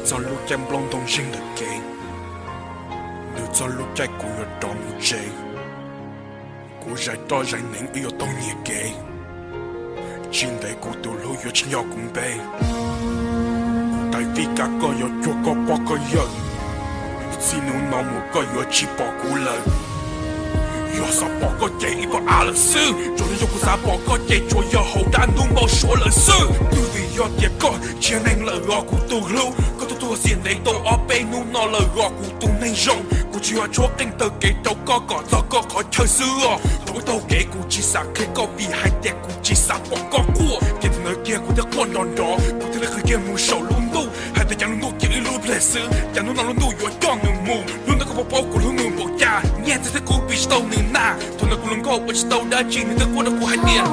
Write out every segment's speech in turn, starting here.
做路见不拢东心的给，你做路在古有多么济，古在多人能有东也给，今代古都路有钱要公杯，大地家个有做个包个有，只能那么个有几包古了。有啥报告给一个阿拉斯，做人有个啥报告给做要好单独冇说了事，对比要点个前面了我古都路，个都多现在都阿被努闹了我古都内容，古就要做跟得给到个个这个可特殊哦，都给古只啥给个比还点古只啥报告过，给他那给古的过难道，古的那个给木手路路，还得讲路给路 place， 讲路那路路有讲路木，路那个包古路木不呀，你在这古比是都能。同那古人口，我知道的，今天的过的苦海边。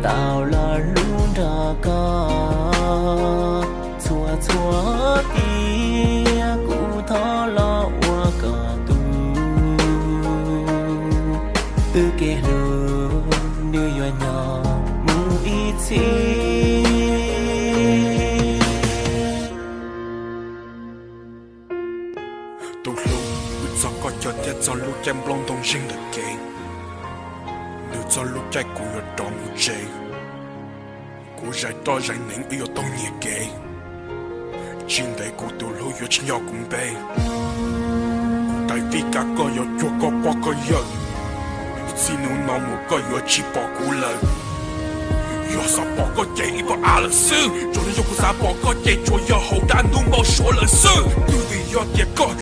tao là luôn ra có chua tia cụ thọ lo qua cả tu từ kẻ lừa đưa nhỏ nhỏ mu ít xí tu lu cho có cho tiết cho lu kem blong đông sinh được kề cho lúc trái của yo đom mu chế, của trái to trái nén yêu tông nhẹ kề, chính đại của tu lu yo chính yo cùng bê, tại vì cả có yo chua có bao có yo, xin nu nó mu có yo chỉ bỏ cú lời, yo sa bỏ có chạy vào à là sư, rồi yo có sa bỏ có chạy cho yo hậu đan nu bao số là sư, từ vì yo tiệt có